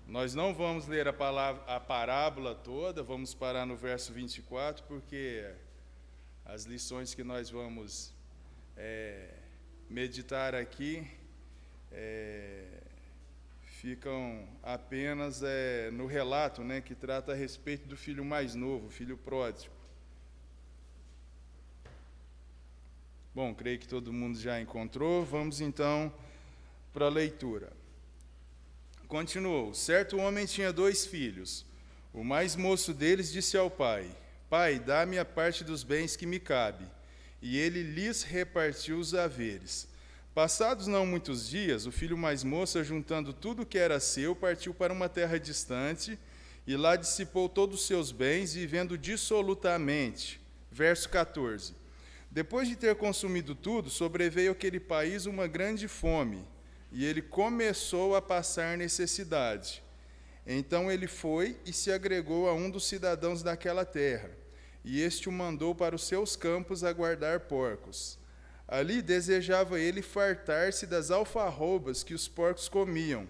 Nós não vamos ler a parábola toda, vamos parar no verso 24, porque as lições que nós vamos meditar aqui ficam apenas no relato, né, que trata a respeito do filho mais novo, o filho pródigo. Bom, creio que todo mundo já encontrou, vamos então para a leitura. Continuou: certo homem tinha 2 filhos. O mais moço deles disse ao pai: Pai, dá-me a parte dos bens que me cabe. E ele lhes repartiu os haveres. Passados não muitos dias, o filho mais moço, juntando tudo o que era seu, partiu para uma terra distante, e lá dissipou todos os seus bens, vivendo dissolutamente. Verso 14. Depois de ter consumido tudo, sobreveio àquele país uma grande fome, e ele começou a passar necessidade. Então ele foi e se agregou a um dos cidadãos daquela terra, e este o mandou para os seus campos a guardar porcos. Ali desejava ele fartar-se das alfarrobas que os porcos comiam,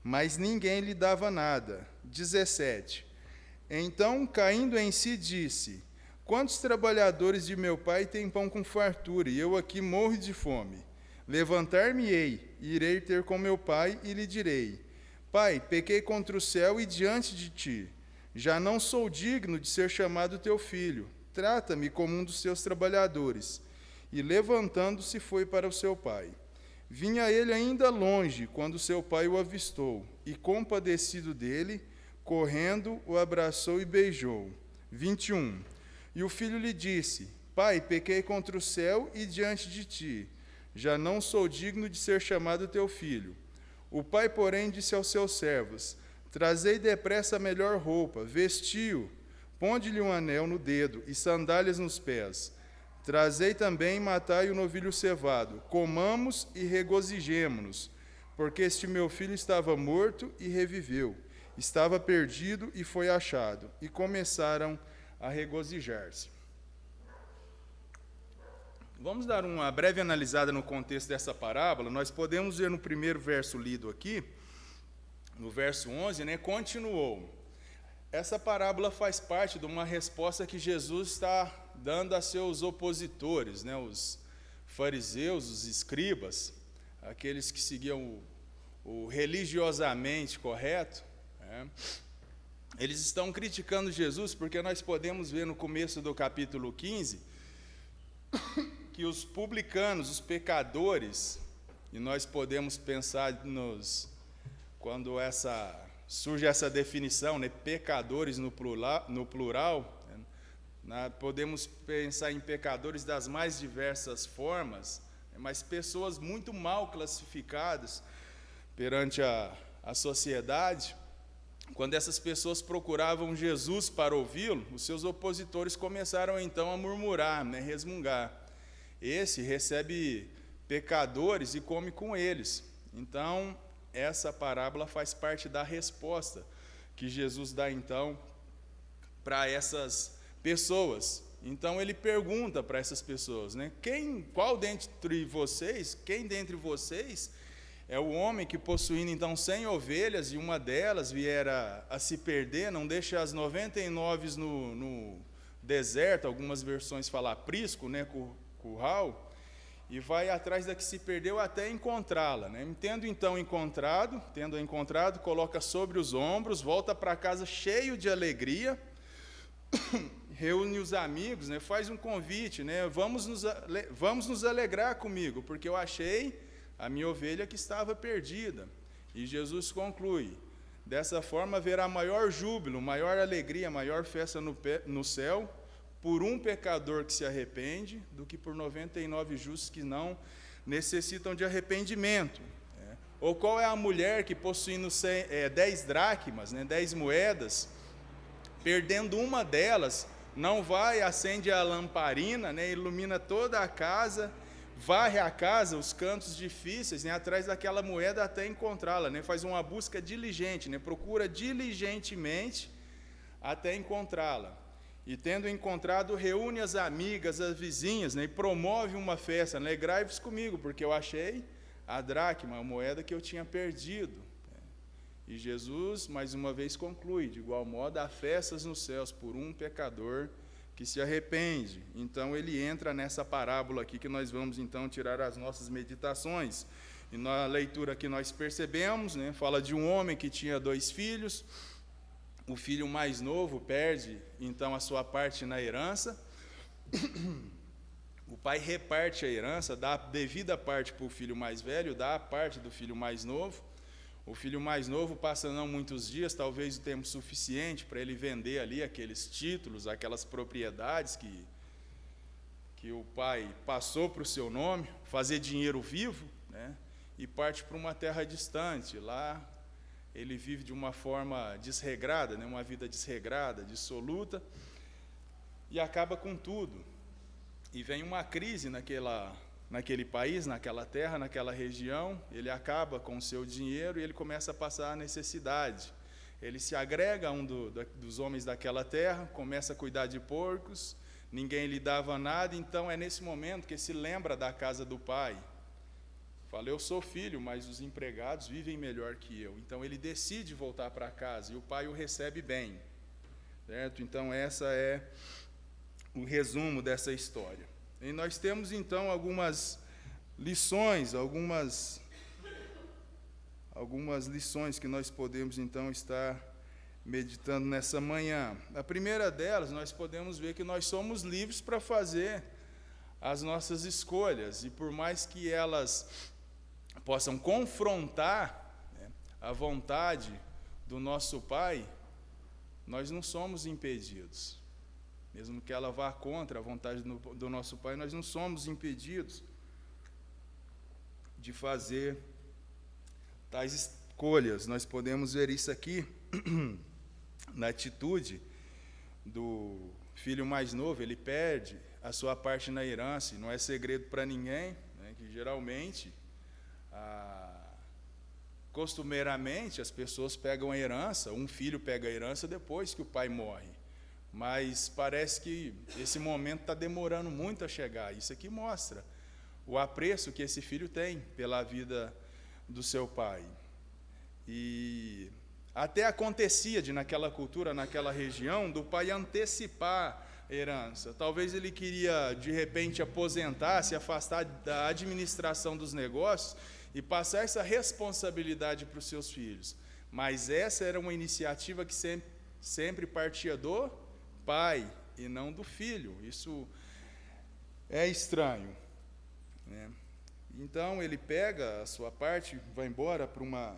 mas ninguém lhe dava nada. 17. Então, caindo em si, disse: Quantos trabalhadores de meu pai têm pão com fartura, e eu aqui morro de fome? Levantar-me-ei, e irei ter com meu pai, e lhe direi: Pai, pequei contra o céu e diante de ti. Já não sou digno de ser chamado teu filho. Trata-me como um dos teus trabalhadores. E levantando-se foi para o seu pai. Vinha ele ainda longe, quando seu pai o avistou, e compadecido dele, correndo, o abraçou e beijou. 21. E o filho lhe disse: Pai, pequei contra o céu e diante de ti. Já não sou digno de ser chamado teu filho. O pai, porém, disse aos seus servos: Trazei depressa a melhor roupa, vestiu, ponde-lhe um anel no dedo e sandálias nos pés. Trazei também e matai o novilho cevado, comamos e regozijemo-nos, porque este meu filho estava morto e reviveu, estava perdido e foi achado. E começaram a regozijar-se. Vamos dar uma breve analisada no contexto dessa parábola. Nós podemos ver no primeiro verso lido aqui, no verso 11, né, continuou. Essa parábola faz parte de uma resposta que Jesus está dando a seus opositores, né, os fariseus, os escribas, aqueles que seguiam o religiosamente correto, né. Eles estão criticando Jesus porque nós podemos ver no começo do capítulo 15 que os publicanos, os pecadores, e nós podemos pensar quando surge essa definição, né, pecadores no plural, podemos pensar em pecadores das mais diversas formas, mas pessoas muito mal classificadas perante a sociedade. Quando essas pessoas procuravam Jesus para ouvi-lo, os seus opositores começaram então a murmurar, né, resmungar. Esse recebe pecadores e come com eles. Então, essa parábola faz parte da resposta que Jesus dá então para essas pessoas. Então ele pergunta para essas pessoas, né, quem dentre vocês é o homem que, possuindo então 100 ovelhas e uma delas vier a se perder, não deixa as 99 no deserto, algumas versões falam aprisco, né, curral, e vai atrás da que se perdeu até encontrá-la, né? Tendo encontrado, coloca sobre os ombros, volta para casa cheio de alegria, reúne os amigos, né? Faz um convite, né? Vamos nos alegrar comigo, porque eu achei a minha ovelha que estava perdida. E Jesus conclui: dessa forma haverá maior júbilo, maior alegria, maior festa no céu, por um pecador que se arrepende, do que por 99 justos que não necessitam de arrependimento. Ou qual é a mulher que, possuindo 10 dracmas, né, 10 moedas, perdendo uma delas, não vai, acende a lamparina, né, ilumina toda a casa, varre a casa, os cantos difíceis, né, atrás daquela moeda até encontrá-la, né, faz uma busca diligente, né, procura diligentemente até encontrá-la. E tendo encontrado, reúne as amigas, as vizinhas, né, e promove uma festa. Alegrai-vos comigo, porque eu achei a dracma, a moeda que eu tinha perdido. E Jesus, mais uma vez, conclui: de igual modo, há festas nos céus por um pecador que se arrepende. Então, ele entra nessa parábola aqui que nós vamos, então, tirar as nossas meditações. E na leitura que nós percebemos, né, fala de um homem que tinha 2 filhos. O filho mais novo perde, então, a sua parte na herança. O pai reparte a herança, dá a devida parte para o filho mais velho, dá a parte do filho mais novo. O filho mais novo passa não muitos dias, talvez o tempo suficiente para ele vender ali aqueles títulos, aquelas propriedades que o pai passou para o seu nome, fazer dinheiro vivo, né, e parte para uma terra distante. Lá ele vive de uma forma desregrada, né, uma vida desregrada, dissoluta, e acaba com tudo. E vem uma crise naquele país, naquela terra, naquela região. Ele acaba com o seu dinheiro e ele começa a passar a necessidade. Ele se agrega a um dos homens daquela terra, começa a cuidar de porcos, ninguém lhe dava nada, então é nesse momento que ele se lembra da casa do pai. Fala: eu sou filho, mas os empregados vivem melhor que eu. Então ele decide voltar para casa e o pai o recebe bem. Certo? Então essa é o resumo dessa história. E nós temos, então, algumas lições, algumas lições que nós podemos, então, estar meditando nessa manhã. A primeira delas, nós podemos ver que nós somos livres para fazer as nossas escolhas, e por mais que elas possam confrontar, né, a vontade do nosso Pai, nós não somos impedidos. Mesmo que ela vá contra a vontade do nosso Pai, nós não somos impedidos de fazer tais escolhas. Nós podemos ver isso aqui na atitude do filho mais novo. Ele perde a sua parte na herança, e não é segredo para ninguém, né, que geralmente, costumeiramente, as pessoas pegam a herança, um filho pega a herança depois que o pai morre. Mas parece que esse momento está demorando muito a chegar. Isso aqui mostra o apreço que esse filho tem pela vida do seu pai. E até acontecia naquela cultura, naquela região, do pai antecipar a herança. Talvez ele queria, de repente, aposentar, se afastar da administração dos negócios e passar essa responsabilidade para os seus filhos. Mas essa era uma iniciativa que sempre partia do pai e não do filho. Isso é estranho, né? Então ele pega a sua parte, vai embora para uma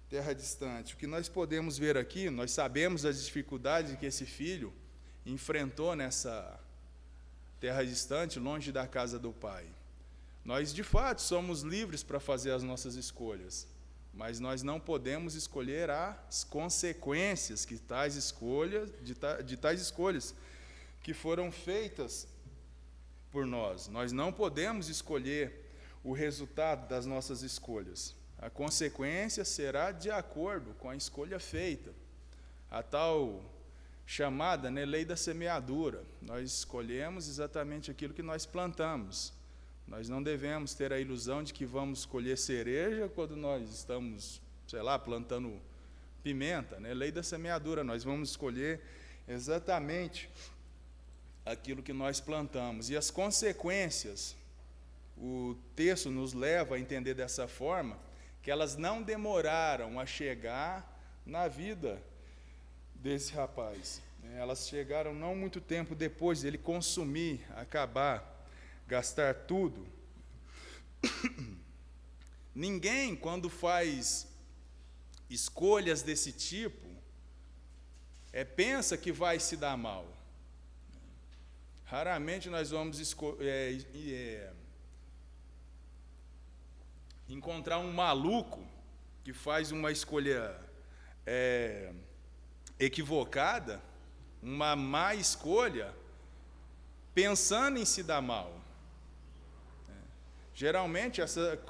terra distante. O que nós podemos ver aqui, nós sabemos as dificuldades que esse filho enfrentou nessa terra distante, longe da casa do pai. Nós, de fato, somos livres para fazer as nossas escolhas, mas nós não podemos escolher as consequências que tais escolhas que foram feitas por nós. Nós não podemos escolher o resultado das nossas escolhas. A consequência será de acordo com a escolha feita. A tal chamada, né, lei da semeadura. Nós escolhemos exatamente aquilo que nós plantamos. Nós não devemos ter a ilusão de que vamos colher cereja quando nós estamos, plantando pimenta, né? Lei da semeadura, nós vamos escolher exatamente aquilo que nós plantamos. E as consequências, o texto nos leva a entender dessa forma, que elas não demoraram a chegar na vida desse rapaz. Elas chegaram não muito tempo depois dele consumir, acabar, gastar tudo. Ninguém, quando faz escolhas desse tipo, pensa que vai se dar mal. Raramente nós vamos encontrar um maluco que faz uma escolha equivocada, uma má escolha, pensando em se dar mal. Geralmente,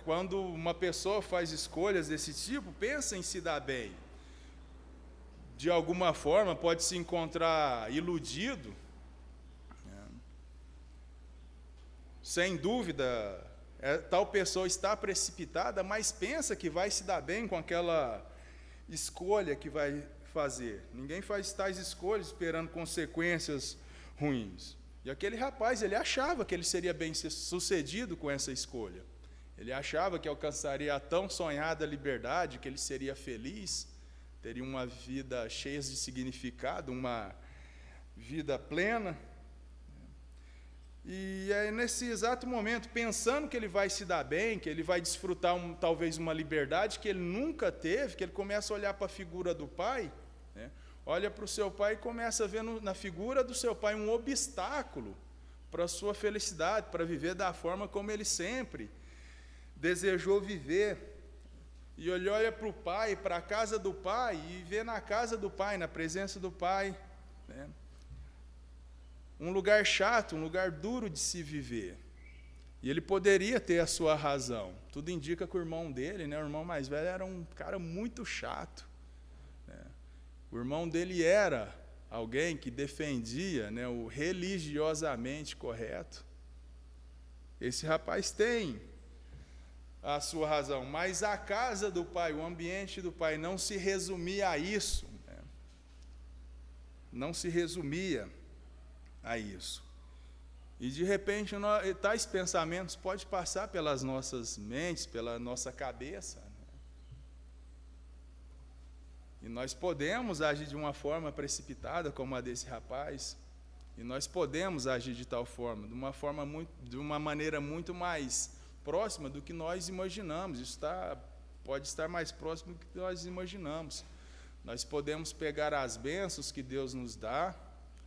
quando uma pessoa faz escolhas desse tipo, pensa em se dar bem. De alguma forma, pode se encontrar iludido. Sem dúvida, tal pessoa está precipitada, mas pensa que vai se dar bem com aquela escolha que vai fazer. Ninguém faz tais escolhas esperando consequências ruins. E aquele rapaz, ele achava que ele seria bem sucedido com essa escolha. Ele achava que alcançaria a tão sonhada liberdade, que ele seria feliz, teria uma vida cheia de significado, uma vida plena. E é nesse exato momento, pensando que ele vai se dar bem, que ele vai desfrutar talvez uma liberdade que ele nunca teve, que ele começa a olhar para a figura do pai, né? Olha para o seu pai e começa a ver na figura do seu pai um obstáculo para a sua felicidade, para viver da forma como ele sempre desejou viver. E ele olha para o pai, para a casa do pai, e vê na casa do pai, na presença do pai, né, um lugar chato, um lugar duro de se viver. E ele poderia ter a sua razão. Tudo indica que o irmão dele, né, o irmão mais velho, era um cara muito chato, né. O irmão dele era alguém que defendia, né, o religiosamente correto. Esse rapaz tem a sua razão, mas a casa do pai, o ambiente do pai não se resumia a isso, né? Não se resumia a isso. E de repente tais pensamentos podem passar pelas nossas mentes, pela nossa cabeça, né? E nós podemos agir de uma forma precipitada, como a desse rapaz, e nós podemos agir de tal forma, de uma maneira muito mais próxima do que nós imaginamos. Isso pode estar mais próximo do que nós imaginamos. Nós podemos pegar as bênçãos que Deus nos dá,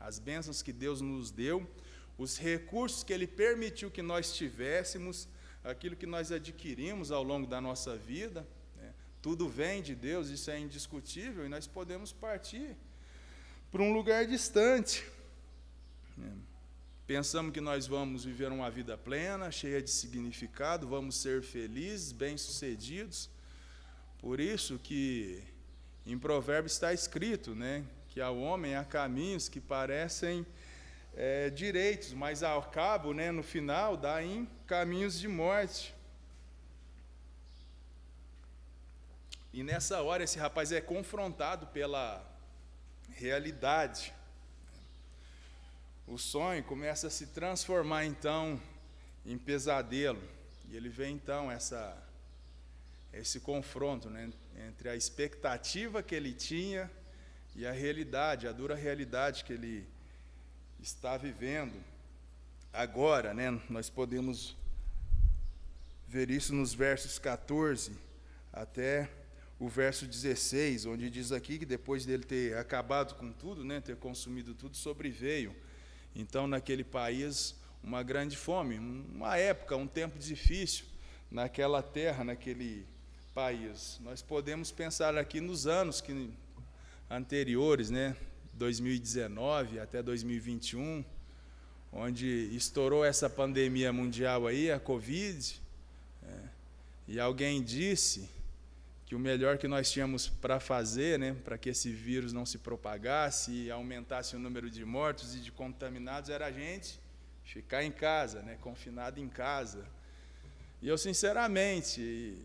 as bênçãos que Deus nos deu, os recursos que Ele permitiu que nós tivéssemos, aquilo que nós adquirimos ao longo da nossa vida, né? Tudo vem de Deus, isso é indiscutível, e nós podemos partir para um lugar distante, né? Pensamos que nós vamos viver uma vida plena, cheia de significado, vamos ser felizes, bem-sucedidos. Por isso que em Provérbios está escrito, né, que ao homem há caminhos que parecem direitos, mas ao cabo, né, no final, dá em caminhos de morte. E nessa hora esse rapaz é confrontado pela realidade. O sonho começa a se transformar, então, em pesadelo. E ele vê, então, esse confronto, né, entre a expectativa que ele tinha e a realidade, a dura realidade que ele está vivendo. Agora, né, nós podemos ver isso nos versos 14 até o verso 16, onde diz aqui que depois dele ter acabado com tudo, né, ter consumido tudo, sobreveio então naquele país uma grande fome, uma época, um tempo difícil naquela terra, naquele país. Nós podemos pensar aqui nos anos anteriores, né, 2019 até 2021, onde estourou essa pandemia mundial aí, a Covid, e alguém disse que o melhor que nós tínhamos para fazer, né, para que esse vírus não se propagasse e aumentasse o número de mortos e de contaminados, era a gente ficar em casa, né, confinado em casa. E eu, sinceramente,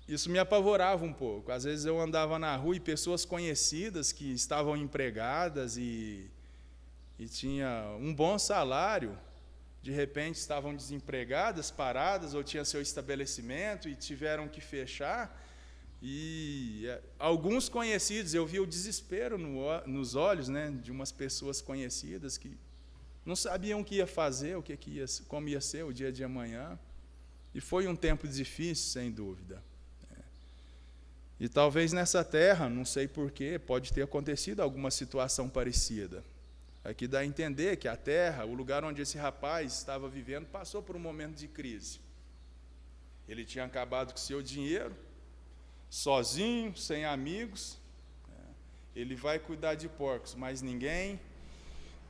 isso me apavorava um pouco. Às vezes eu andava na rua e pessoas conhecidas que estavam empregadas e tinham um bom salário, de repente estavam desempregadas, paradas, ou tinham seu estabelecimento e tiveram que fechar. E alguns conhecidos, eu vi o desespero nos olhos, né, de umas pessoas conhecidas que não sabiam o que ia fazer, como ia ser o dia de amanhã. E foi um tempo difícil, sem dúvida. E talvez nessa terra, não sei porquê, pode ter acontecido alguma situação parecida. Aqui dá a entender que a terra, o lugar onde esse rapaz estava vivendo, passou por um momento de crise. Ele tinha acabado com seu dinheiro, sozinho, sem amigos, ele vai cuidar de porcos, mas ninguém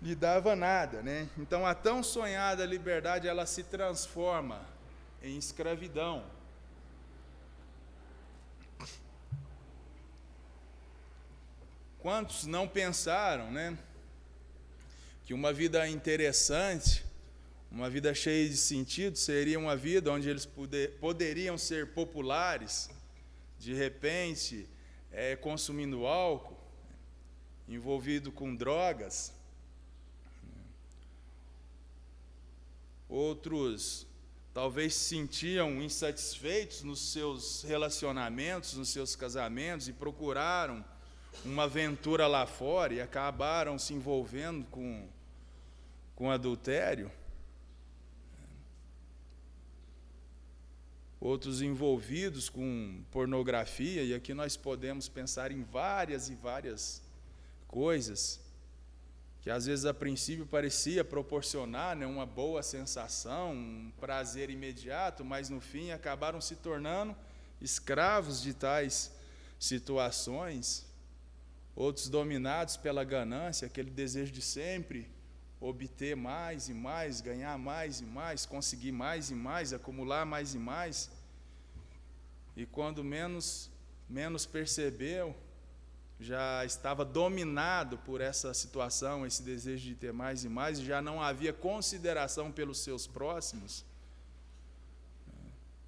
lhe dava nada, né? Então a tão sonhada liberdade, ela se transforma em escravidão. Quantos não pensaram, né, que uma vida interessante, uma vida cheia de sentido, seria uma vida onde eles poderiam ser populares, de repente, consumindo álcool, envolvido com drogas. Outros talvez se sentiam insatisfeitos nos seus relacionamentos, nos seus casamentos, e procuraram uma aventura lá fora e acabaram se envolvendo com adultério. Outros envolvidos com pornografia, e aqui nós podemos pensar em várias e várias coisas que às vezes a princípio parecia proporcionar, né, uma boa sensação, um prazer imediato, mas no fim acabaram se tornando escravos de tais situações. Outros dominados pela ganância, aquele desejo de sempre obter mais e mais, ganhar mais e mais, conseguir mais e mais, acumular mais e mais. E quando menos percebeu, já estava dominado por essa situação, esse desejo de ter mais e mais, e já não havia consideração pelos seus próximos.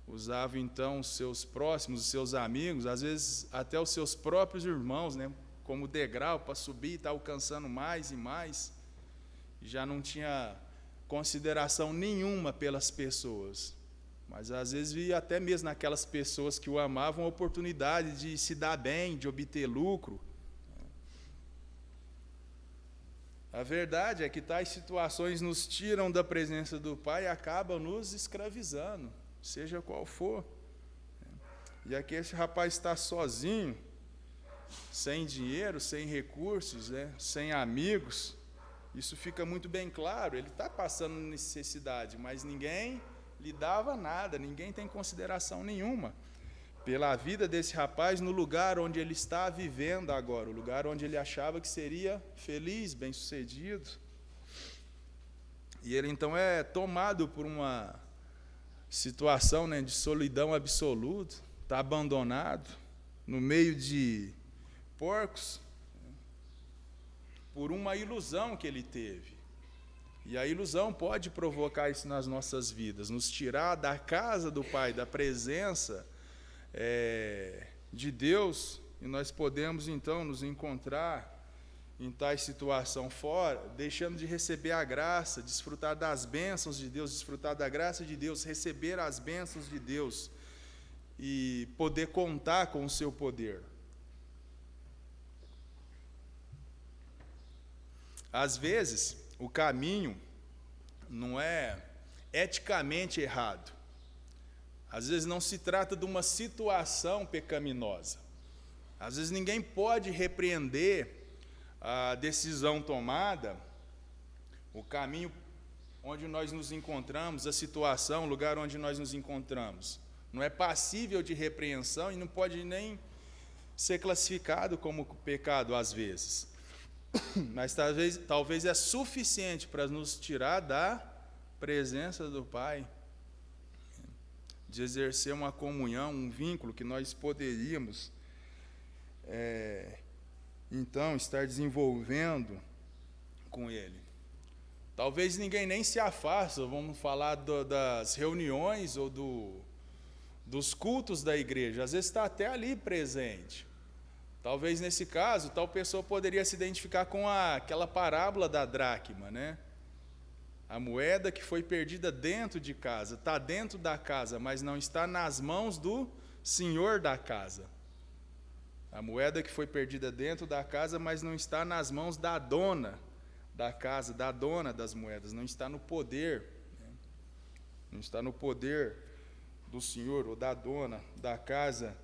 Usava então os seus próximos, os seus amigos, às vezes até os seus próprios irmãos, né, como degrau para subir e estar alcançando mais e mais, e já não tinha consideração nenhuma pelas pessoas. Mas às vezes via até mesmo naquelas pessoas que o amavam a oportunidade de se dar bem, de obter lucro. A verdade é que tais situações nos tiram da presença do Pai e acabam nos escravizando, seja qual for. E aqui esse rapaz está sozinho, sem dinheiro, sem recursos, né, sem amigos. Isso fica muito bem claro, ele está passando necessidade, mas ninguém lhe dava nada, ninguém tem consideração nenhuma pela vida desse rapaz no lugar onde ele está vivendo agora, o lugar onde ele achava que seria feliz, bem-sucedido. E ele então é tomado por uma situação, né, de solidão absoluta, está abandonado, no meio de porcos, por uma ilusão que ele teve. E a ilusão pode provocar isso nas nossas vidas, nos tirar da casa do Pai, da presença de Deus, e nós podemos então nos encontrar em tal situação fora, deixando de receber a graça, desfrutar das bênçãos de Deus, desfrutar da graça de Deus, receber as bênçãos de Deus e poder contar com o seu poder. Às vezes, o caminho não é eticamente errado. Às vezes não se trata de uma situação pecaminosa. Às vezes ninguém pode repreender a decisão tomada, o caminho onde nós nos encontramos, a situação, o lugar onde nós nos encontramos. Não é passível de repreensão e não pode nem ser classificado como pecado às vezes. Mas talvez é suficiente para nos tirar da presença do Pai, de exercer uma comunhão, um vínculo que nós poderíamos, então, estar desenvolvendo com Ele. Talvez ninguém nem se afasta, vamos falar das reuniões ou dos cultos da igreja, às vezes está até ali presente. Talvez nesse caso, tal pessoa poderia se identificar com aquela parábola da dracma, né? A moeda que foi perdida dentro de casa, está dentro da casa, mas não está nas mãos do senhor da casa. A moeda que foi perdida dentro da casa, mas não está nas mãos da dona da casa, da dona das moedas, não está no poder, né? Não está no poder do senhor ou da dona da casa,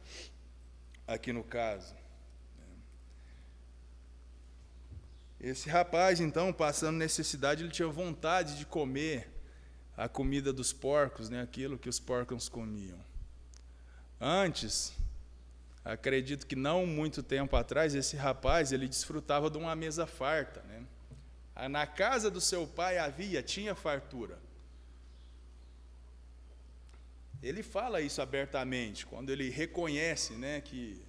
aqui no caso. Esse rapaz, então, passando necessidade, ele tinha vontade de comer a comida dos porcos, né, aquilo que os porcos comiam. Antes, acredito que não muito tempo atrás, esse rapaz ele desfrutava de uma mesa farta, né? Na casa do seu pai tinha fartura. Ele fala isso abertamente, quando ele reconhece, né, que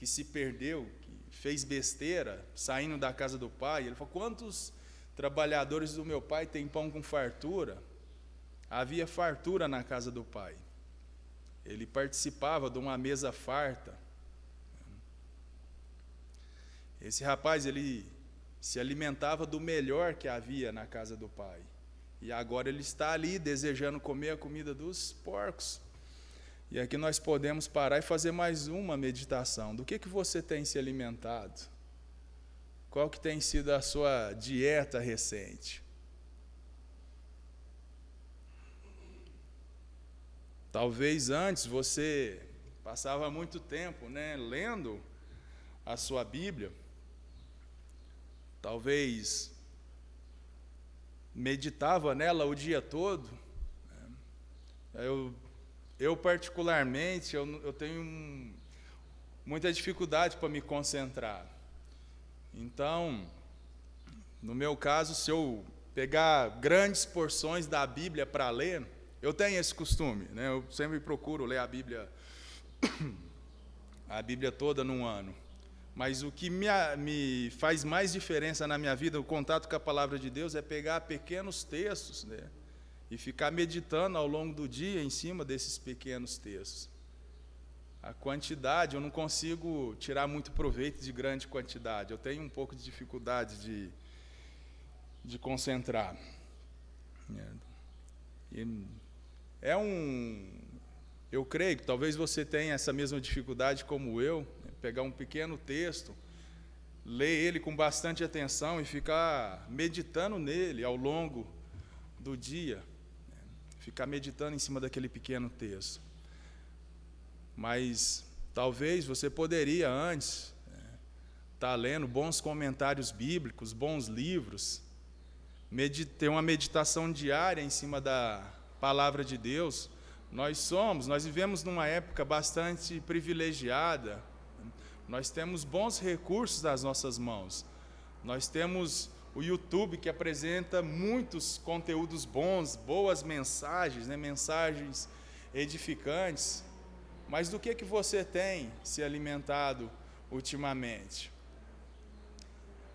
se perdeu, fez besteira, saindo da casa do pai. Ele falou: quantos trabalhadores do meu pai têm pão com fartura? Havia fartura na casa do pai. Ele participava de uma mesa farta. Esse rapaz, ele se alimentava do melhor que havia na casa do pai. E agora ele está ali desejando comer a comida dos porcos. E aqui nós podemos parar e fazer mais uma meditação. Do que você tem se alimentado? Qual que tem sido a sua dieta recente? Talvez antes você passava muito tempo, lendo a sua Bíblia. Talvez meditava nela o dia todo. Eu particularmente, eu tenho muita dificuldade para me concentrar. Então, no meu caso, se eu pegar grandes porções da Bíblia para ler, eu tenho esse costume, eu sempre procuro ler a Bíblia toda num ano. Mas o que me faz mais diferença na minha vida, o contato com a palavra de Deus, é pegar pequenos textos, e ficar meditando ao longo do dia em cima desses pequenos textos. A quantidade, eu não consigo tirar muito proveito de grande quantidade. Eu tenho um pouco de dificuldade de concentrar. Eu creio que talvez você tenha essa mesma dificuldade como eu, pegar um pequeno texto, ler ele com bastante atenção e ficar meditando nele ao longo do dia, ficar meditando em cima daquele pequeno texto. Mas talvez você poderia antes estar lendo bons comentários bíblicos, bons livros, ter uma meditação diária em cima da palavra de Deus. Nós vivemos numa época bastante privilegiada. Nós temos bons recursos nas nossas mãos. Nós temos o YouTube, que apresenta muitos conteúdos bons, boas mensagens, mensagens edificantes. Mas do que você tem se alimentado ultimamente?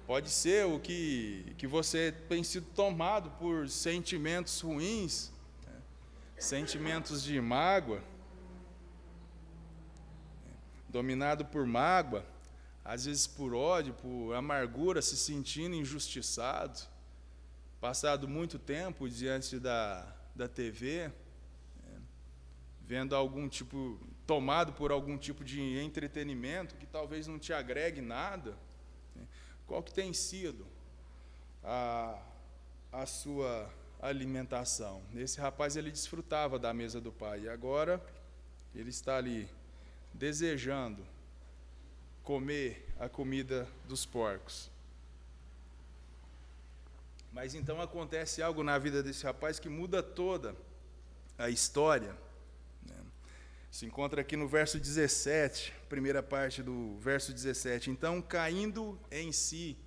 Pode ser o que você tem sido tomado por sentimentos ruins, sentimentos de mágoa, dominado por mágoa, às vezes por ódio, por amargura, se sentindo injustiçado, passado muito tempo diante da TV, vendo tomado por algum tipo de entretenimento que talvez não te agregue nada. Qual que tem sido a sua alimentação? Esse rapaz, ele desfrutava da mesa do pai, e agora ele está ali desejando comer a comida dos porcos. Mas então acontece algo na vida desse rapaz que muda toda a história. Se encontra aqui no verso 17, primeira parte do verso 17. Então, caindo em si.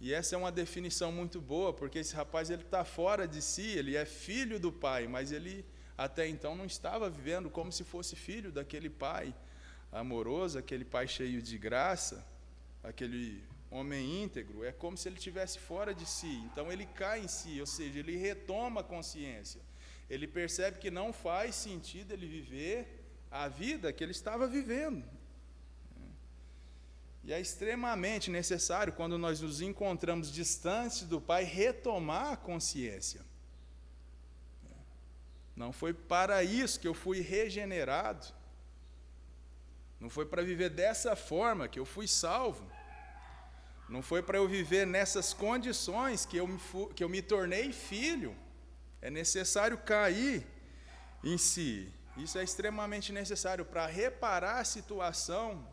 E essa é uma definição muito boa, porque esse rapaz ele está fora de si, ele é filho do pai, mas ele até então não estava vivendo como se fosse filho daquele pai amoroso, aquele pai cheio de graça, aquele homem íntegro. É como se ele estivesse fora de si. Então ele cai em si, ou seja, ele retoma a consciência. Ele percebe que não faz sentido ele viver a vida que ele estava vivendo. E é extremamente necessário, quando nós nos encontramos distantes do Pai, retomar a consciência. Não foi para isso que eu fui regenerado. Não foi para viver dessa forma que eu fui salvo. Não foi para eu viver nessas condições que eu me tornei filho. É necessário cair em si. Isso é extremamente necessário para reparar a situação,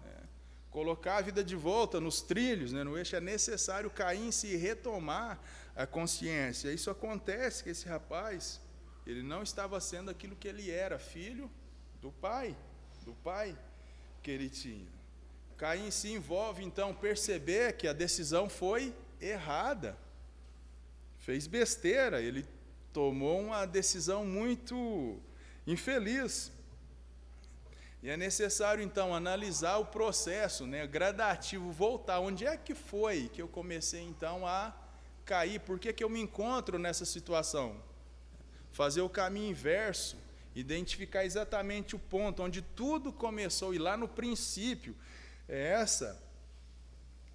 colocar a vida de volta nos trilhos, no eixo. É necessário cair em si e retomar a consciência. Isso acontece que esse rapaz, ele não estava sendo aquilo que ele era, filho do pai que ele tinha. Cair em si envolve, então, perceber que a decisão foi errada. Fez besteira, ele tomou uma decisão muito infeliz. E é necessário, então, analisar o processo, gradativo, voltar. Onde é que foi que eu comecei, então, a cair? Por que eu me encontro nessa situação? Fazer o caminho inverso, identificar exatamente o ponto onde tudo começou. E lá no princípio, é essa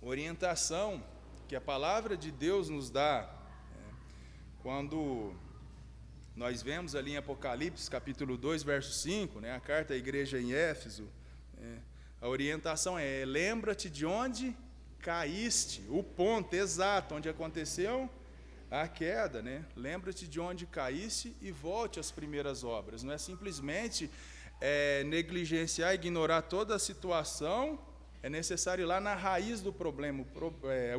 orientação que a palavra de Deus nos dá, quando nós vemos ali em Apocalipse, capítulo 2, verso 5, a carta à igreja em Éfeso, a orientação é: lembra-te de onde caíste, o ponto exato onde aconteceu a queda, Lembra-te de onde caíste e volte às primeiras obras. Não é simplesmente negligenciar, ignorar toda a situação. É necessário ir lá na raiz do problema,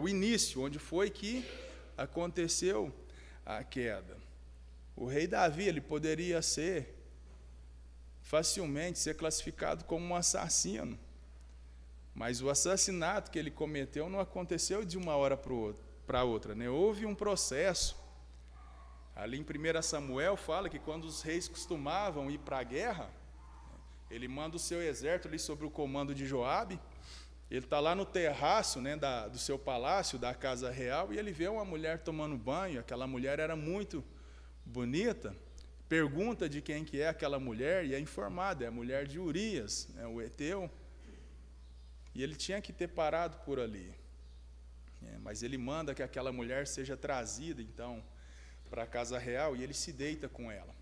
o início, onde foi que aconteceu a queda. O rei Davi, ele poderia facilmente ser classificado como um assassino, mas o assassinato que ele cometeu não aconteceu de uma hora para outra, Houve um processo. Ali em 1 Samuel fala que quando os reis costumavam ir para a guerra, ele manda o seu exército ali sob o comando de Joabe. Ele está lá no terraço do seu palácio, da casa real, e ele vê uma mulher tomando banho. Aquela mulher era muito bonita. Pergunta de quem que é aquela mulher, e é informado: é a mulher de Urias, o Eteu. E ele tinha que ter parado por ali. Mas ele manda que aquela mulher seja trazida, então, para a casa real, e ele se deita com ela.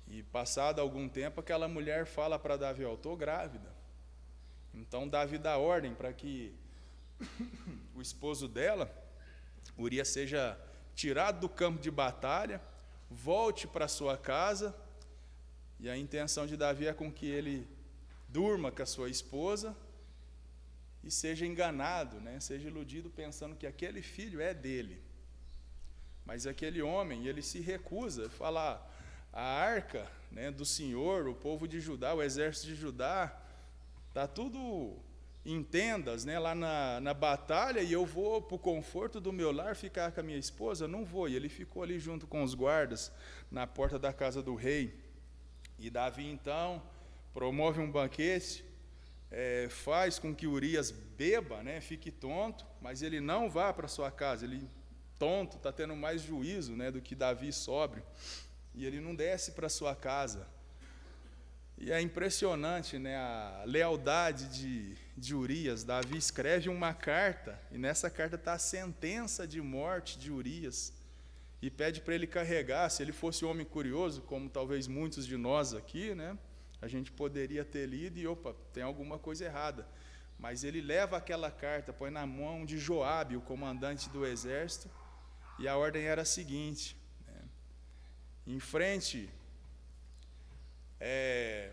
E passado algum tempo, aquela mulher fala para Davi: eu estou grávida. Então Davi dá ordem para que o esposo dela, Urias, seja tirado do campo de batalha, volte para sua casa, e a intenção de Davi é com que ele durma com a sua esposa e seja enganado, seja iludido pensando que aquele filho é dele. Mas aquele homem, ele se recusa, fala: a arca do Senhor, o povo de Judá, o exército de Judá, está tudo em tendas, lá na batalha, e eu vou para o conforto do meu lar ficar com a minha esposa? Não vou. E ele ficou ali junto com os guardas na porta da casa do rei. E Davi então promove um banquete, faz com que Urias beba, fique tonto, mas ele não vá para sua casa. Ele, tonto, está tendo mais juízo do que Davi sóbrio, e ele não desce para sua casa. E é impressionante, a lealdade de Urias. Davi escreve uma carta, e nessa carta está a sentença de morte de Urias, e pede para ele carregar. Se ele fosse um homem curioso, como talvez muitos de nós aqui, a gente poderia ter lido e, opa, tem alguma coisa errada. Mas ele leva aquela carta, põe na mão de Joabe, o comandante do exército, e a ordem era a seguinte: em frente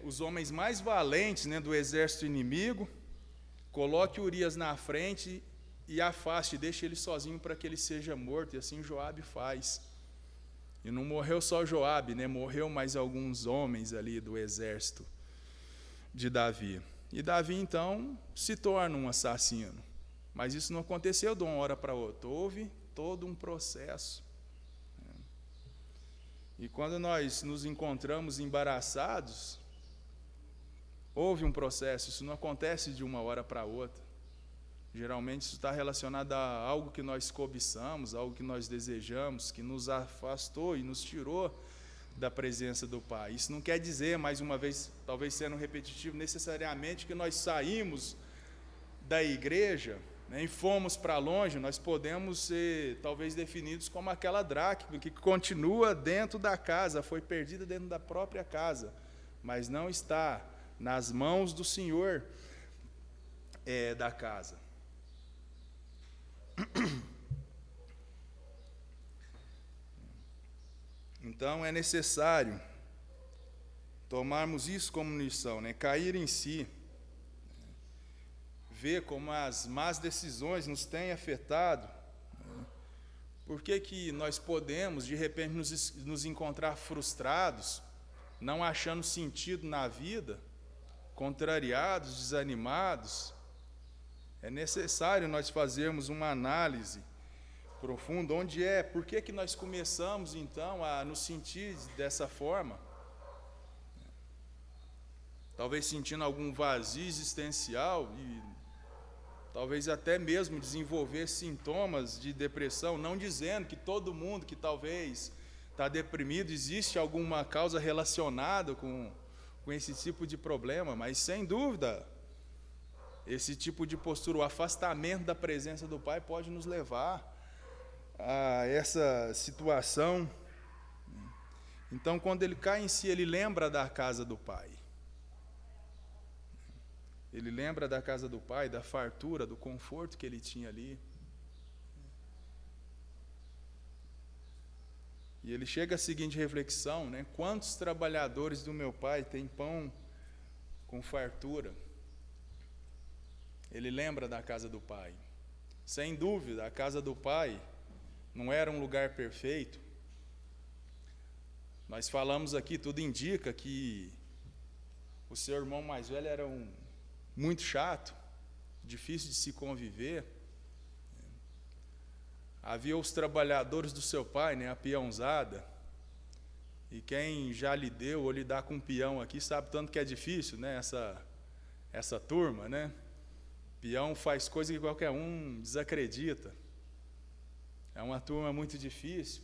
os homens mais valentes do exército inimigo, coloque Urias na frente e afaste, deixe ele sozinho para que ele seja morto. E assim Joabe faz. E não morreu só Joabe, morreu mais alguns homens ali do exército de Davi. E Davi então se torna um assassino. Mas isso não aconteceu de uma hora para outra, houve todo um processo. E quando nós nos encontramos embaraçados, houve um processo. Isso não acontece de uma hora para outra. Geralmente isso está relacionado a algo que nós cobiçamos, algo que nós desejamos, que nos afastou e nos tirou da presença do Pai. Isso não quer dizer, mais uma vez, talvez sendo repetitivo, necessariamente que nós saímos da igreja e fomos para longe. Nós podemos ser talvez definidos como aquela dracma que continua dentro da casa, foi perdida dentro da própria casa, mas não está nas mãos do Senhor da casa. Então é necessário tomarmos isso como lição, cair em si, ver como as más decisões nos têm afetado. Por que nós podemos, de repente, nos encontrar frustrados, não achando sentido na vida, contrariados, desanimados? É necessário nós fazermos uma análise profunda, por que nós começamos, então, a nos sentir dessa forma? Talvez sentindo algum vazio existencial e talvez até mesmo desenvolver sintomas de depressão, não dizendo que todo mundo que talvez está deprimido, existe alguma causa relacionada com esse tipo de problema, mas sem dúvida esse tipo de postura, o afastamento da presença do Pai pode nos levar a essa situação. Então, quando ele cai em si, ele lembra da casa do Pai. Ele lembra da casa do Pai, da fartura, do conforto que ele tinha ali. E ele chega à seguinte reflexão, né? Quantos trabalhadores do meu Pai têm pão com fartura? Ele lembra da casa do Pai. Sem dúvida, a casa do Pai não era um lugar perfeito. Nós falamos aqui, tudo indica que o seu irmão mais velho era muito chato, difícil de se conviver. Havia os trabalhadores do seu pai, né, a peãozada. E quem já lhe deu ou lidar com um peão aqui sabe tanto que é difícil, né, essa turma, né? Peão faz coisa que qualquer um desacredita. É uma turma muito difícil.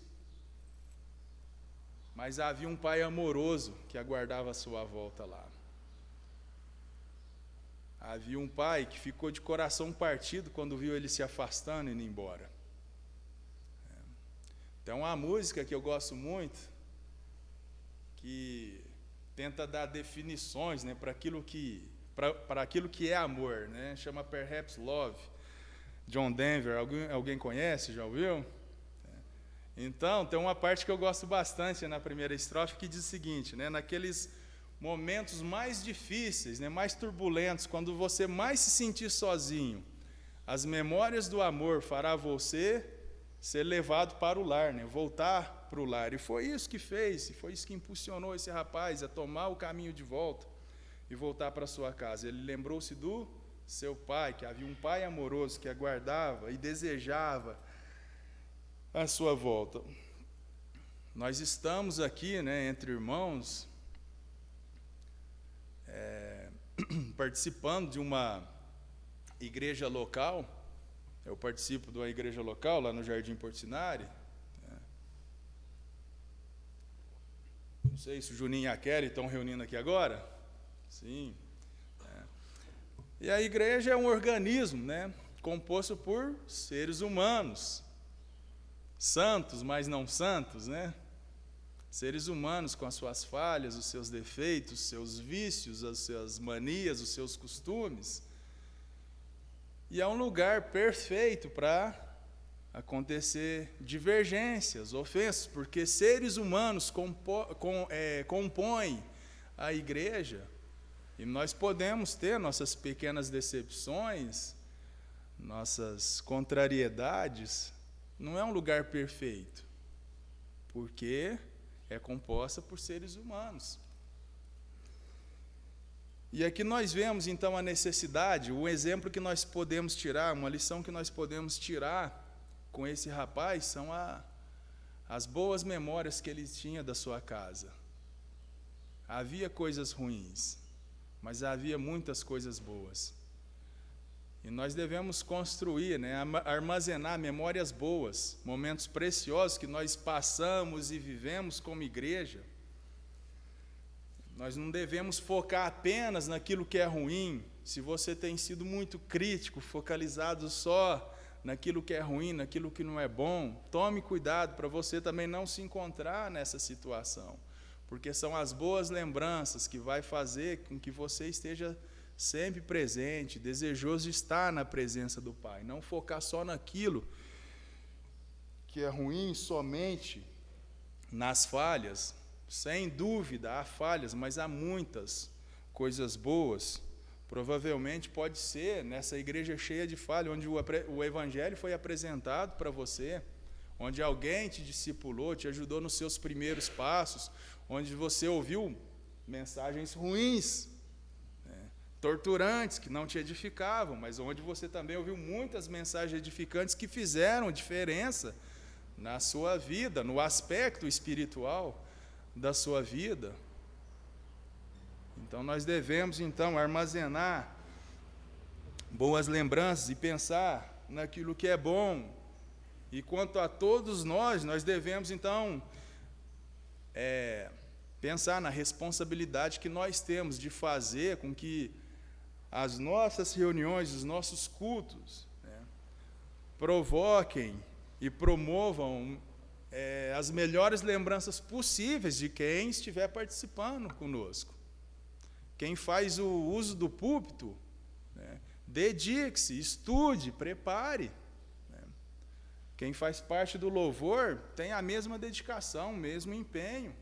Mas havia um pai amoroso que aguardava a sua volta lá. Havia um pai que ficou de coração partido quando viu ele se afastando e indo embora. Tem uma música que eu gosto muito, que tenta dar definições, né, para aquilo que é amor, né? Chama Perhaps Love, John Denver. Alguém conhece, já ouviu? Então, tem uma parte que eu gosto bastante na primeira estrofe que diz o seguinte, né? Naqueles momentos mais difíceis, né, mais turbulentos, quando você mais se sentir sozinho, as memórias do amor fará você ser levado para o lar, né, voltar para o lar. E foi isso que fez, e foi isso que impulsionou esse rapaz a tomar o caminho de volta e voltar para sua casa. Ele lembrou-se do seu pai, que havia um pai amoroso que aguardava e desejava a sua volta. Nós estamos aqui, né, entre irmãos, participando de uma igreja local. Eu participo de uma igreja local lá no Jardim Portinari. Não sei se o Juninho e a Kelly estão reunindo aqui agora. Sim. E a igreja é um organismo, né, composto por seres humanos, santos, mas não santos, né? Seres humanos com as suas falhas, os seus defeitos, os seus vícios, as suas manias, os seus costumes. E é um lugar perfeito para acontecer divergências, ofensas, porque seres humanos compõem a igreja, e nós podemos ter nossas pequenas decepções, nossas contrariedades. Não é um lugar perfeito, porque é composta por seres humanos. E aqui nós vemos então a necessidade, o exemplo que nós podemos tirar, uma lição que nós podemos tirar com esse rapaz são as boas memórias que ele tinha da sua casa. Havia coisas ruins, mas havia muitas coisas boas. E nós devemos construir, né, armazenar memórias boas, momentos preciosos que nós passamos e vivemos como igreja. Nós não devemos focar apenas naquilo que é ruim. Se você tem sido muito crítico, focalizado só naquilo que é ruim, naquilo que não é bom, tome cuidado para você também não se encontrar nessa situação, porque são as boas lembranças que vai fazer com que você esteja sempre presente, desejoso de estar na presença do Pai, não focar só naquilo que é ruim, somente nas falhas. Sem dúvida há falhas, mas há muitas coisas boas. Provavelmente pode ser nessa igreja cheia de falhas, onde o evangelho foi apresentado para você, onde alguém te discipulou, te ajudou nos seus primeiros passos, onde você ouviu mensagens ruins, torturantes, que não te edificavam, mas onde você também ouviu muitas mensagens edificantes que fizeram diferença na sua vida, no aspecto espiritual da sua vida. Então nós devemos então armazenar boas lembranças e pensar naquilo que é bom. E quanto a todos nós devemos então pensar na responsabilidade que nós temos de fazer com que as nossas reuniões, os nossos cultos, né, provoquem e promovam as melhores lembranças possíveis de quem estiver participando conosco. Quem faz o uso do púlpito, né, dedique-se, estude, prepare. Né. Quem faz parte do louvor tem a mesma dedicação, o mesmo empenho.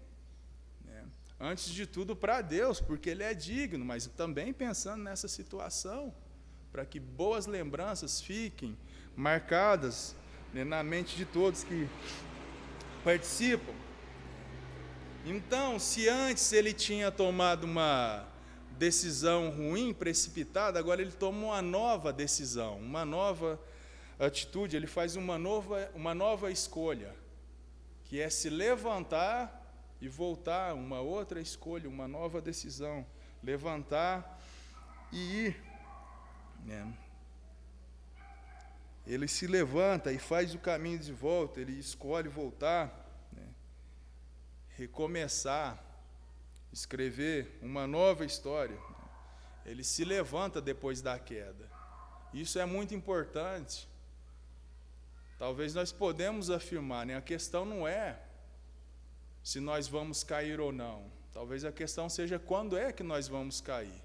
Né. Antes de tudo para Deus, porque Ele é digno, mas também pensando nessa situação, para que boas lembranças fiquem marcadas, né, na mente de todos que participam. Então, se antes ele tinha tomado uma decisão ruim, precipitada, agora ele toma uma nova decisão, uma nova atitude, ele faz uma nova escolha, que é se levantar e voltar, uma outra escolha, uma nova decisão, levantar e ir. Né? Ele se levanta e faz o caminho de volta, ele escolhe voltar, né? Recomeçar, escrever uma nova história. Né? Ele se levanta depois da queda. Isso é muito importante. Talvez nós podemos afirmar, né? A questão não é se nós vamos cair ou não. Talvez a questão seja quando é que nós vamos cair.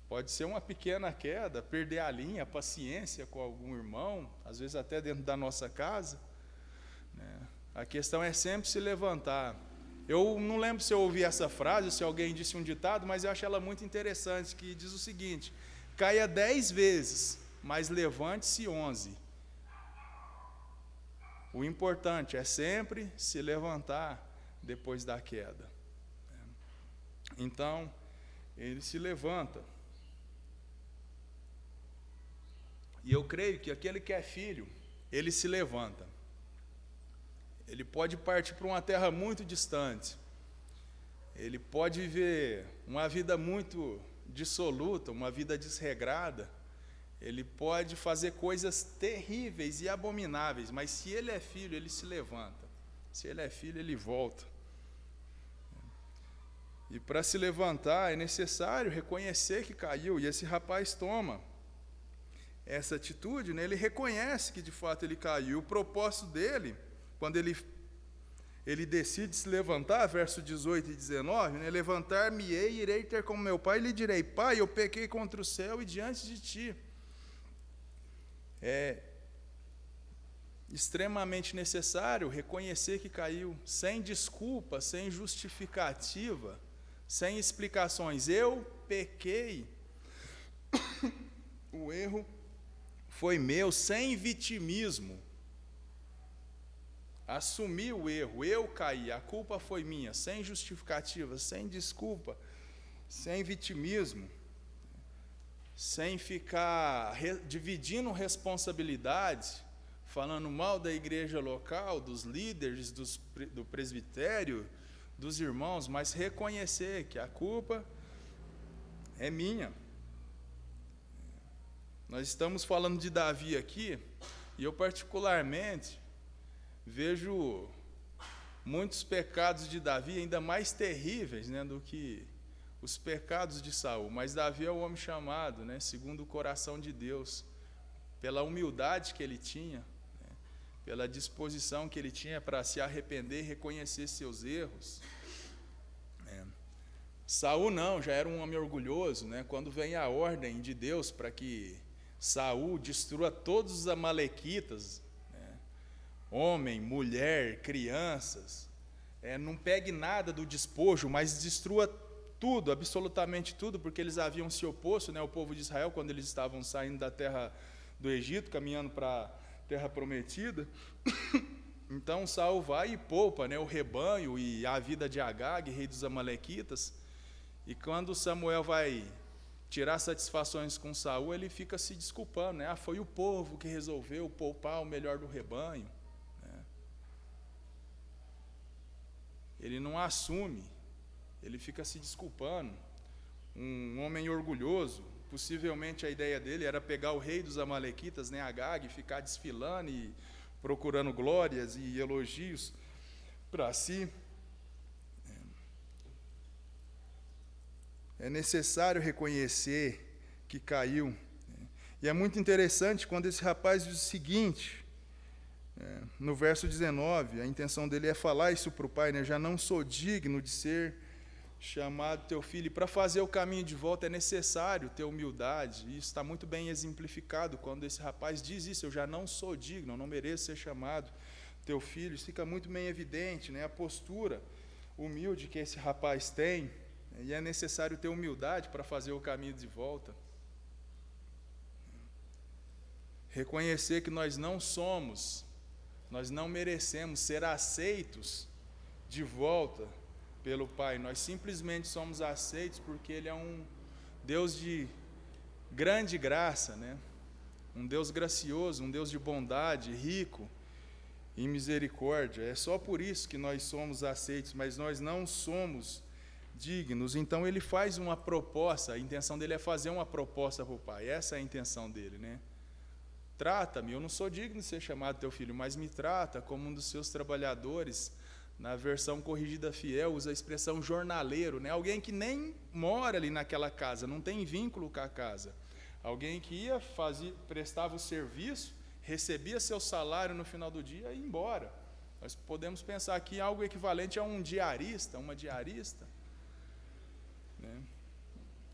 Pode ser uma pequena queda, perder a linha, a paciência com algum irmão, às vezes até dentro da nossa casa. Né? A questão é sempre se levantar. Eu não lembro se eu ouvi essa frase, se alguém disse um ditado, mas eu acho ela muito interessante, que diz o seguinte: caia 10 vezes, mas levante-se 11. O importante é sempre se levantar depois da queda. Então, ele se levanta. E eu creio que aquele que é filho, ele se levanta. Ele pode partir para uma terra muito distante. Ele pode viver uma vida muito dissoluta, uma vida desregrada. Ele pode fazer coisas terríveis e abomináveis, mas se ele é filho, ele se levanta. Se ele é filho, ele volta. E para se levantar é necessário reconhecer que caiu, e esse rapaz toma essa atitude, né? Ele reconhece que de fato ele caiu. O propósito dele, quando ele decide se levantar, verso 18 e 19, né? Levantar-me-ei e irei ter com meu pai, e lhe direi: Pai, eu pequei contra o céu e diante de ti. É extremamente necessário reconhecer que caiu, sem desculpa, sem justificativa, sem explicações. Eu pequei, o erro foi meu, sem vitimismo. Assumi o erro, eu caí, a culpa foi minha, sem justificativa, sem desculpa, sem vitimismo, sem ficar dividindo responsabilidades, falando mal da igreja local, dos líderes, do presbitério, dos irmãos, mas reconhecer que a culpa é minha. Nós estamos falando de Davi aqui, e eu particularmente vejo muitos pecados de Davi ainda mais terríveis, né, do que os pecados de Saul. Mas Davi é o homem chamado, né, segundo o coração de Deus, pela humildade que ele tinha, né, pela disposição que ele tinha para se arrepender e reconhecer seus erros. Saul não, já era um homem orgulhoso, né? Quando vem a ordem de Deus para que Saul destrua todos os amalequitas, né? Homem, mulher, crianças, não pegue nada do despojo, mas destrua tudo, absolutamente tudo, porque eles haviam se oposto, né? O povo de Israel, quando eles estavam saindo da terra do Egito, caminhando para a terra prometida. Então Saul vai e poupa, né, o rebanho e a vida de Agag, rei dos amalequitas. E quando Samuel vai tirar satisfações com Saul, ele fica se desculpando, né? Foi o povo que resolveu poupar o melhor do rebanho, né? Ele não assume, ele fica se desculpando. Um homem orgulhoso, possivelmente a ideia dele era pegar o rei dos amalequitas, né, Agag, e ficar desfilando e procurando glórias e elogios para si. é necessário reconhecer que caiu. E é muito interessante quando esse rapaz diz o seguinte, no verso 19, a intenção dele é falar isso para o pai, né? Já não sou digno de ser chamado teu filho. E para fazer o caminho de volta é necessário ter humildade. E isso está muito bem exemplificado quando esse rapaz diz isso, eu já não sou digno, eu não mereço ser chamado teu filho. Isso fica muito bem evidente, né? A postura humilde que esse rapaz tem, e é necessário ter humildade para fazer o caminho de volta. Reconhecer que nós não merecemos ser aceitos de volta pelo Pai. Nós simplesmente somos aceitos porque Ele é um Deus de grande graça, né? Um Deus gracioso, um Deus de bondade, rico em misericórdia. É só por isso que nós somos aceitos, mas nós não somos dignos. Então Ele faz uma proposta, a intenção dele é fazer uma proposta para o Pai. Essa é a intenção dele, né? Trata-me, eu não sou digno de ser chamado teu filho, mas me trata como um dos seus trabalhadores. Na versão corrigida fiel, usa a expressão jornaleiro, né? Alguém que nem mora ali naquela casa, não tem vínculo com a casa. Alguém que ia, prestava o serviço, recebia seu salário no final do dia e ia embora. Nós podemos pensar aqui em algo equivalente a um diarista, uma diarista, né?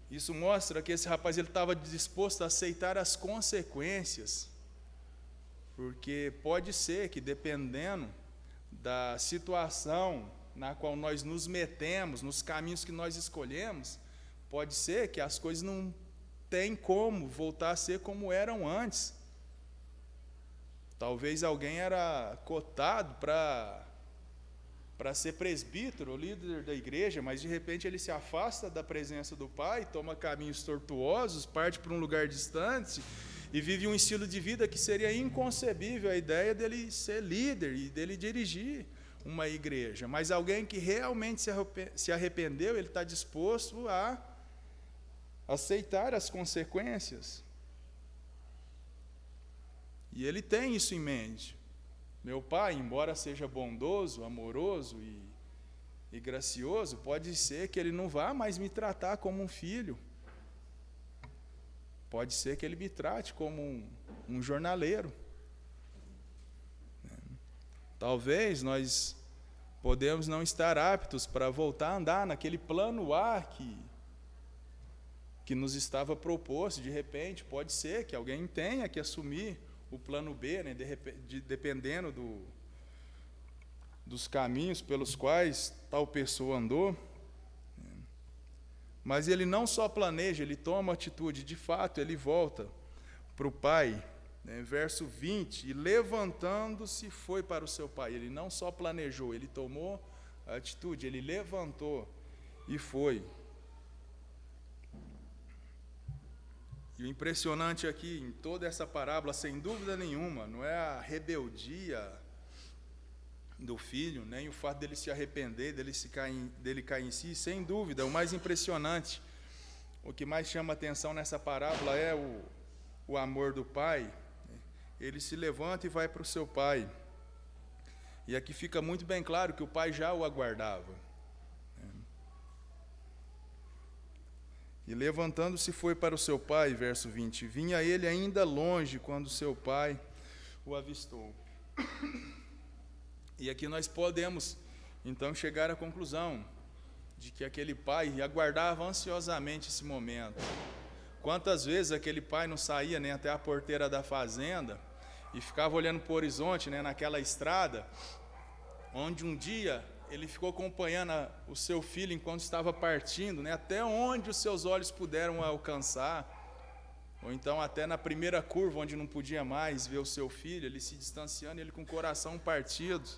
Isso mostra que esse rapaz ele estava disposto a aceitar as consequências, porque pode ser que, dependendo da situação na qual nós nos metemos, nos caminhos que nós escolhemos, pode ser que as coisas não têm como voltar a ser como eram antes. Talvez alguém era cotado para ser presbítero, líder da igreja, mas de repente ele se afasta da presença do Pai, toma caminhos tortuosos, parte para um lugar distante e vive um estilo de vida que seria inconcebível a ideia dele ser líder e dele dirigir uma igreja. Mas alguém que realmente se arrependeu, ele está disposto a aceitar as consequências. E ele tem isso em mente. Meu pai, embora seja bondoso, amoroso e gracioso, pode ser que ele não vá mais me tratar como um filho. Pode ser que ele me trate como um jornaleiro. Talvez nós podemos não estar aptos para voltar a andar naquele plano A que nos estava proposto. De repente, pode ser que alguém tenha que assumir o plano B, né, dependendo dos caminhos pelos quais tal pessoa andou. Mas ele não só planeja, ele toma atitude, de fato, ele volta para o pai, né, verso 20, e levantando-se foi para o seu pai. Ele não só planejou, ele tomou a atitude, ele levantou e foi. E o impressionante aqui, em toda essa parábola, sem dúvida nenhuma, não é a rebeldia do filho, nem o fato dele se arrepender, dele cair em si, sem dúvida. O mais impressionante, o que mais chama atenção nessa parábola é o amor do pai. Ele se levanta e vai para o seu pai. E aqui fica muito bem claro que o pai já o aguardava. E levantando-se foi para o seu pai, verso 20. Vinha ele ainda longe quando seu pai o avistou. E aqui nós podemos, então, chegar à conclusão de que aquele pai aguardava ansiosamente esse momento. Quantas vezes aquele pai não saía nem até a porteira da fazenda e ficava olhando para o horizonte, né, naquela estrada, onde um dia ele ficou acompanhando o seu filho enquanto estava partindo, né, até onde os seus olhos puderam alcançar, ou então até na primeira curva, onde não podia mais ver o seu filho, ele se distanciando, ele com o coração partido.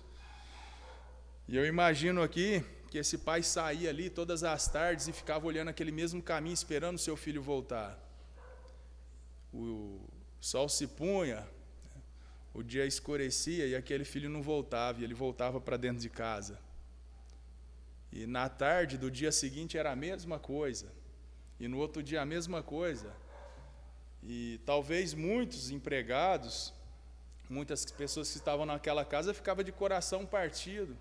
E eu imagino aqui que esse pai saía ali todas as tardes e ficava olhando aquele mesmo caminho, esperando o seu filho voltar. O sol se punha, o dia escurecia e aquele filho não voltava, e ele voltava para dentro de casa. E na tarde do dia seguinte era a mesma coisa, e no outro dia a mesma coisa. E talvez muitos empregados, muitas pessoas que estavam naquela casa ficavam de coração partido.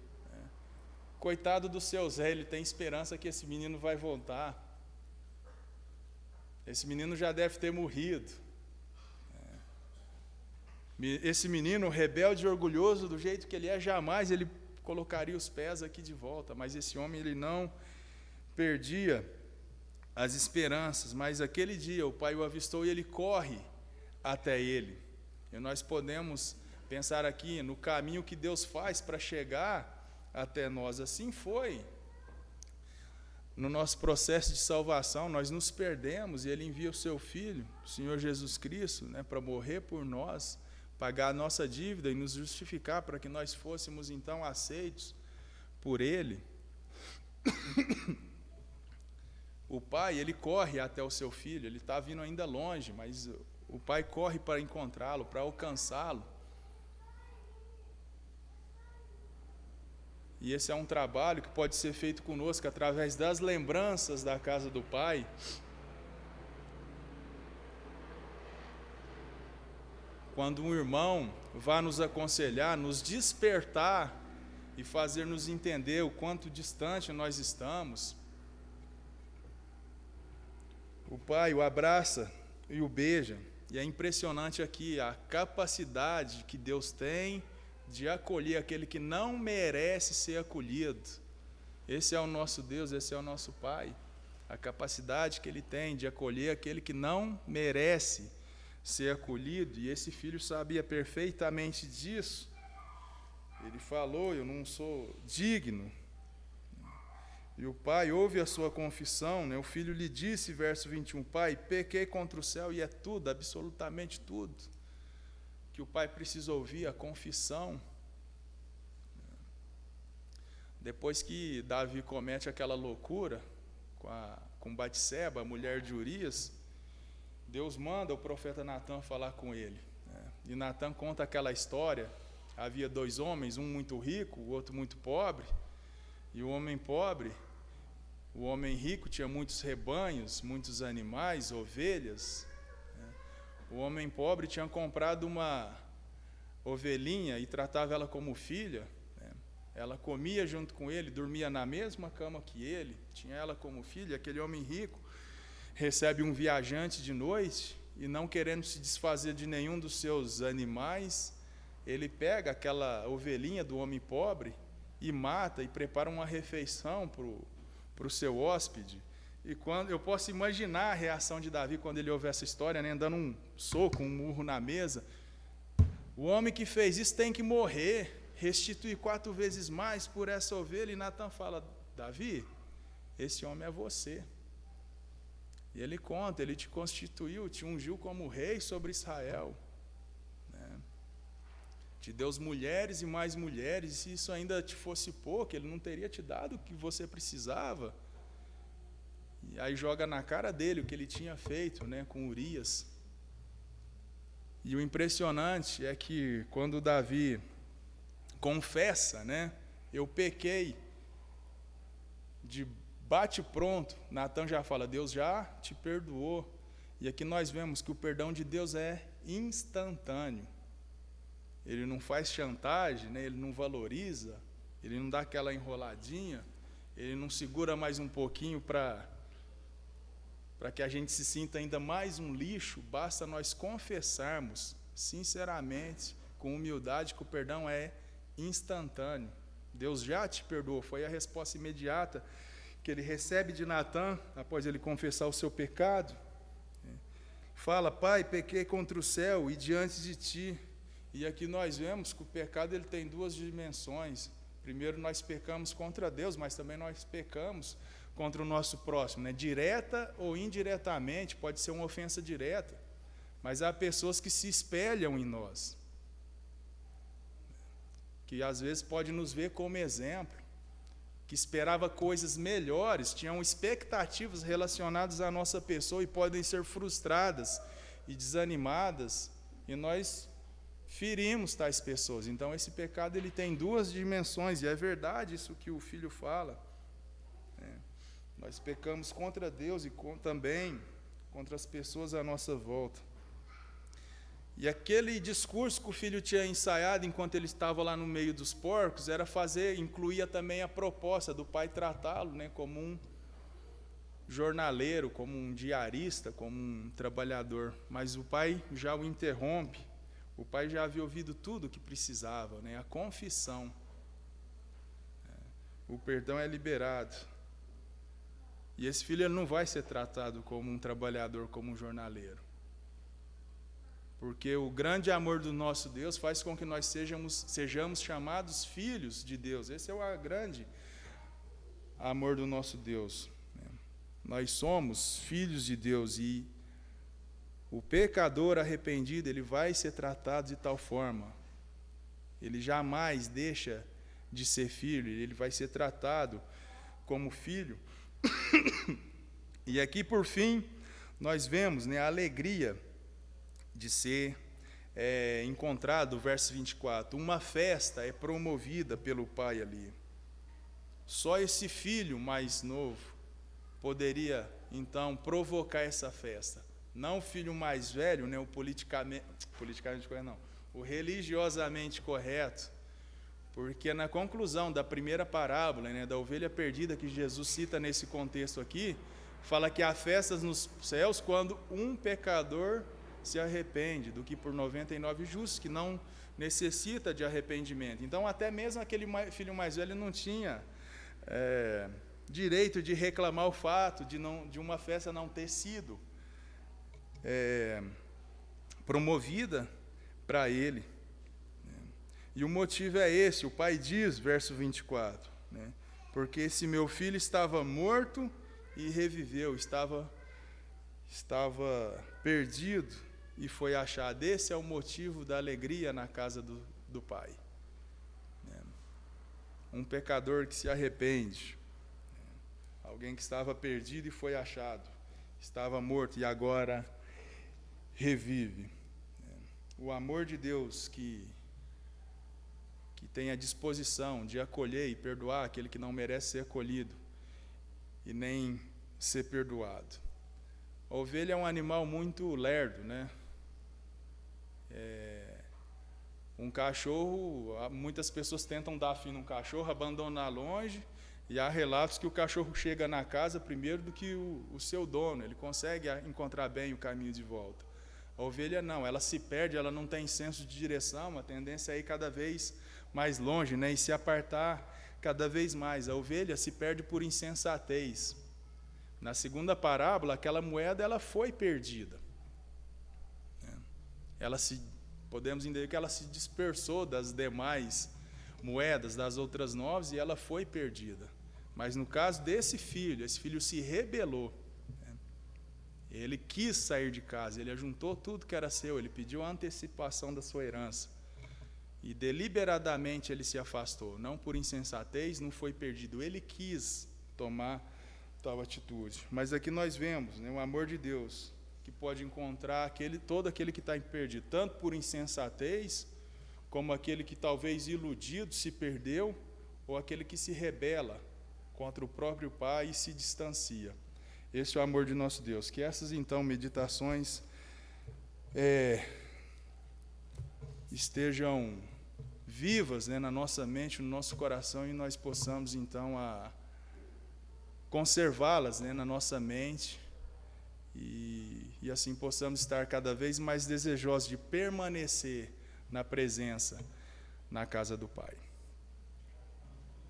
Coitado do seu Zé, ele tem esperança que esse menino vai voltar. esse menino já deve ter morrido. Esse menino, rebelde e orgulhoso do jeito que ele é, jamais ele colocaria os pés aqui de volta. Mas esse homem, ele não perdia as esperanças. Mas aquele dia o pai o avistou e ele corre até ele. E nós podemos pensar aqui no caminho que Deus faz para chegar até nós. Assim foi. No nosso processo de salvação, nós nos perdemos e Ele envia o Seu Filho, o Senhor Jesus Cristo, para morrer por nós, pagar a nossa dívida e nos justificar para que nós fôssemos então aceitos por Ele. O pai, ele corre até o seu filho, ele está vindo ainda longe, mas o pai corre para encontrá-lo, para alcançá-lo. E esse é um trabalho que pode ser feito conosco através das lembranças da casa do Pai. Quando um irmão vai nos aconselhar, nos despertar e fazer-nos entender o quanto distante nós estamos, o Pai o abraça e o beija. E é impressionante aqui a capacidade que Deus tem de acolher aquele que não merece ser acolhido. Esse é o nosso Deus, esse é o nosso Pai. A capacidade que Ele tem de acolher aquele que não merece ser acolhido. E esse filho sabia perfeitamente disso. Ele falou: eu não sou digno. E o pai ouve a sua confissão, O filho lhe disse, verso 21, Pai, pequei contra o céu, e é tudo, absolutamente tudo que o pai precisa ouvir, a confissão. Depois que Davi comete aquela loucura com Batseba, a mulher de Urias, Deus manda o profeta Natã falar com ele. E Natã conta aquela história. Havia dois homens, um muito rico, o outro muito pobre. E o homem pobre, o homem rico tinha muitos rebanhos, muitos animais, ovelhas. O homem pobre tinha comprado uma ovelhinha e tratava ela como filha. Ela comia junto com ele, dormia na mesma cama que ele, tinha ela como filha. Aquele homem rico recebe um viajante de noite e, não querendo se desfazer de nenhum dos seus animais, ele pega aquela ovelhinha do homem pobre e mata e prepara uma refeição para o seu hóspede. E quando eu posso imaginar a reação de Davi quando ele ouve essa história, dando um soco, um murro na mesa. O homem que fez isso tem que morrer, restituir 4 vezes mais por essa ovelha. E Natã fala: Davi, esse homem é você. E ele conta: ele te constituiu, te ungiu como rei sobre Israel. Te deu mulheres e mais mulheres, e se isso ainda te fosse pouco, ele não teria te dado o que você precisava. E aí joga na cara dele o que ele tinha feito, com Urias. E o impressionante é que quando Davi confessa, eu pequei, de bate pronto, Natã já fala: Deus já te perdoou. E aqui nós vemos que o perdão de Deus é instantâneo. Ele não faz chantagem, ele não valoriza, ele não dá aquela enroladinha, ele não segura mais um pouquinho para que a gente se sinta ainda mais um lixo. Basta nós confessarmos sinceramente, com humildade, que o perdão é instantâneo. Deus já te perdoou, foi a resposta imediata que ele recebe de Natã, após ele confessar o seu pecado. Fala: Pai, pequei contra o céu e diante de ti. E aqui nós vemos que o pecado ele tem 2 dimensões. Primeiro, nós pecamos contra Deus, mas também nós pecamos contra o nosso próximo, direta ou indiretamente. Pode ser uma ofensa direta, mas há pessoas que se espelham em nós, que às vezes pode nos ver como exemplo, que esperava coisas melhores, tinham expectativas relacionadas à nossa pessoa e podem ser frustradas e desanimadas, e nós ferimos tais pessoas. Então esse pecado ele tem 2 dimensões, e é verdade isso que o filho fala. Nós pecamos contra Deus e também contra as pessoas à nossa volta. E aquele discurso que o filho tinha ensaiado enquanto ele estava lá no meio dos porcos incluía também a proposta do pai tratá-lo como jornaleiro, como um diarista, como um trabalhador, mas o pai já o interrompe. O pai já havia ouvido tudo o que precisava, né? A confissão. O perdão é liberado. E esse filho ele não vai ser tratado como um trabalhador, como um jornaleiro. Porque o grande amor do nosso Deus faz com que nós sejamos chamados filhos de Deus. Esse é o grande amor do nosso Deus. Nós somos filhos de Deus e o pecador arrependido, ele vai ser tratado de tal forma. Ele jamais deixa de ser filho, ele vai ser tratado como filho. E aqui, por fim, nós vemos, né, a alegria de ser encontrado, verso 24. Uma festa é promovida pelo pai ali. Só esse filho mais novo poderia, então, provocar essa festa. Não o filho mais velho, né, o politicamente correto, não, o religiosamente correto, porque na conclusão da primeira parábola, né, da ovelha perdida que Jesus cita nesse contexto aqui, fala que há festas nos céus quando um pecador se arrepende, do que por 99 justos, que não necessita de arrependimento. Então, até mesmo aquele filho mais velho não tinha direito de reclamar o fato de uma festa não ter sido promovida para ele. E o motivo é esse, o pai diz, verso 24, né, porque esse meu filho estava morto e reviveu, estava perdido e foi achado. Esse é o motivo da alegria na casa do pai. Um pecador que se arrepende, alguém que estava perdido e foi achado, estava morto e agora revive. O amor de Deus que tem a disposição de acolher e perdoar aquele que não merece ser acolhido e nem ser perdoado. A ovelha é um animal muito lerdo, né? Um cachorro, muitas pessoas tentam dar fim num cachorro, abandonar longe, e há relatos que o cachorro chega na casa primeiro do que o seu dono, ele consegue encontrar bem o caminho de volta. A ovelha não, ela se perde, ela não tem senso de direção, a tendência é ir cada vez mais longe, né, e se apartar cada vez mais. A ovelha se perde por insensatez. Na segunda parábola, aquela moeda ela foi perdida. Podemos entender que ela se dispersou das demais moedas, das outras 9, e ela foi perdida. Mas no caso desse filho, esse filho se rebelou. Ele quis sair de casa, ele ajuntou tudo que era seu, ele pediu a antecipação da sua herança. E deliberadamente ele se afastou, não por insensatez, não foi perdido, ele quis tomar tal atitude. Mas aqui nós vemos, né, o amor de Deus, que pode encontrar todo aquele que está perdido, tanto por insensatez, como aquele que talvez iludido se perdeu, ou aquele que se rebela contra o próprio Pai e se distancia. Esse é o amor de nosso Deus. Que essas, então, meditações estejam vivas, né, na nossa mente, no nosso coração, e nós possamos, então, conservá-las, né, na nossa mente, e assim possamos estar cada vez mais desejosos de permanecer na presença, na casa do Pai.